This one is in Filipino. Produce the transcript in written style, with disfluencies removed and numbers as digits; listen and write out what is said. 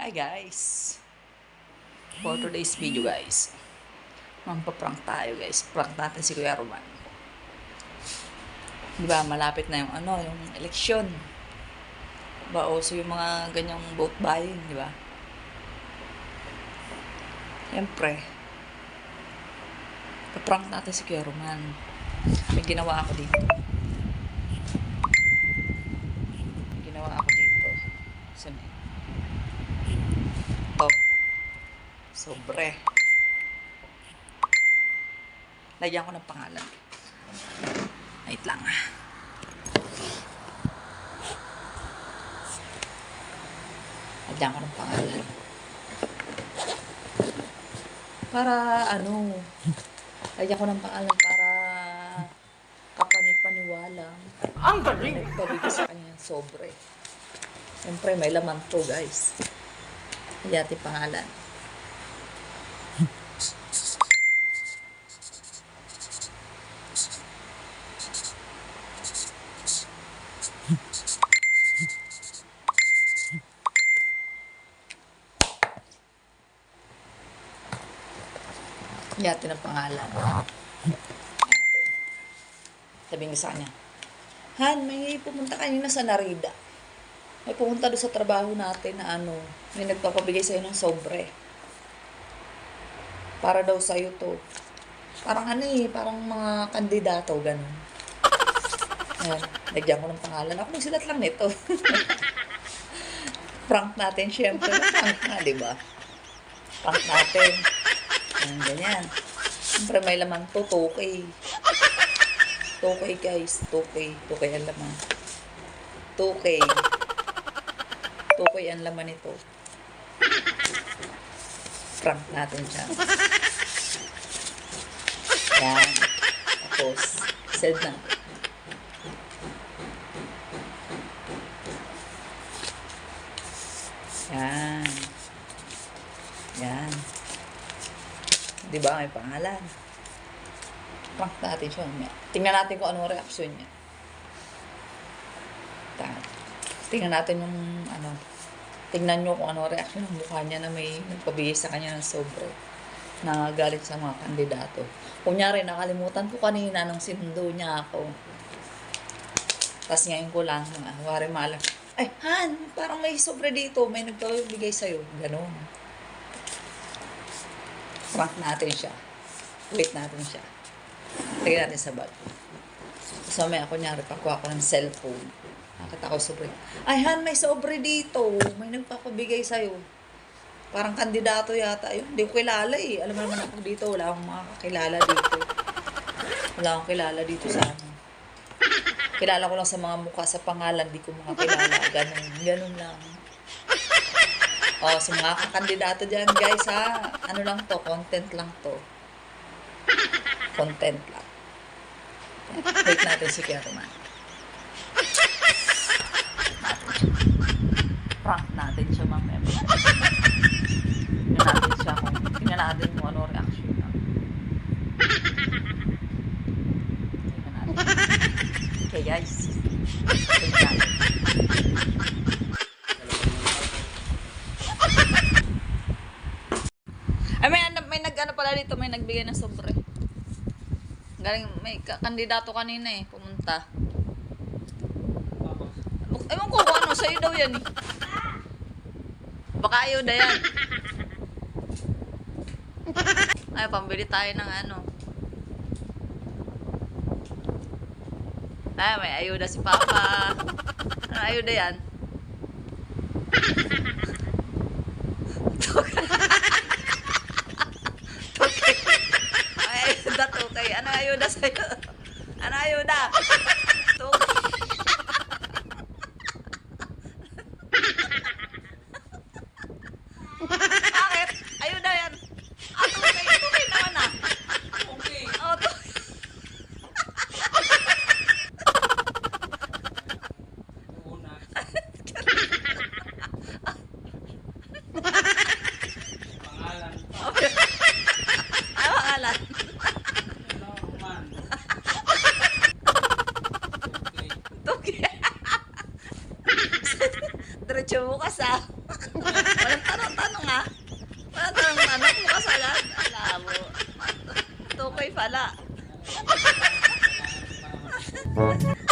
Hi guys! For today's video guys, mampaprank tayo guys. Prank natin si Kuya Roman. Diba, malapit na yung yung eleksyon. Diba, uso yung mga ganyang vote buying, diba? Siyempre, paprank natin si Kuya Roman. May ginawa ako dito. Saan eh? Ito. Sobre. Lagyan ko ng pangalan. Wait lang. Lagyan ko ng pangalan. Para lagyan ko ng pangalan para kapanipaniwala. Ang galing! Nagpabigay sa kanya ng sobre. Siyempre, may laman to guys. Lagyan natin pangalan. Yatin ang pangalan. Sabihin ko sa kanya, Han, may pumunta kanina sa Narida. May pumunta doon sa trabaho natin na may nagpapabigay sa'yo ng sobre. Para daw sa'yo to. Parang parang mga kandidato, ganun. Ayan, lagyan ko ng pangalan. Ako nagsulat lang nito. Prank natin, syempre. Prank na, di ba? Prank natin. Ayan, ganyan. Siyempre may laman to, 2K. 2K guys, 2K. 2K ang laman. 2K. 2K ang laman nito. Prank natin siya. Yan. Tapos, send na. Yan. Yan. Diba may pangalan? Prank natin siya. Tingnan natin kung anong reaction niya. Tingnan natin yung tingnan nyo kung anong reaction ng mukha niya na may nagpabigay sa kanya ng sobre na galit sa mga kandidato. Kunyari, nakalimutan ko kanina nung sinundo niya ako. Tapos ngayon ko lang, wari malam. Ay, Han, parang may sobre dito. May nagpabigay sa'yo. Ganon. Prank natin siya. Wait natin siya. Tignan natin sa bag. So, may kunyari, pakuha ko ng cellphone. Nakita ko sobre. Ay, Han, may sobre dito. May nagpapabigay sa'yo. Parang kandidato yata. Ayun, hindi ko kilala eh. Alam mo naman ako dito. Wala akong makakilala dito. Wala akong kilala dito sa Kilala ko lang sa mga mukha, sa pangalan. Di ko makakilala. Ganun. Ganun lang. Sa mga kandidato dyan, guys, ha? Ano lang to? Content lang to. Content lang. Wait natin si Kuya Roman. Prank natin siya, mamaya. Tingnan natin kung ano reaction niya. Tingnan natin. Okay, guys. Tingnan natin. Ay, may pala dito, may nagbigay ng sobre. Galing, may kandidato kanina eh, pumunta. Ewan ko kung sa'yo daw yan eh. Baka ayaw na yan. Ay, pambili tayo ng Ay, may ayuda si Papa. Ano ayuda yan? Ay, ayuda, tukay. Ano ayuda sa'yo? Ano ayuda? Tukay. Bakit? Ayuda yan. Tukay. Tukay naman ah. Okay. Tukay. Una. Pangalan. Ano pangalan? Roman. Okay. Tukay. Diretso bukas ah. Walang tanong. Ano?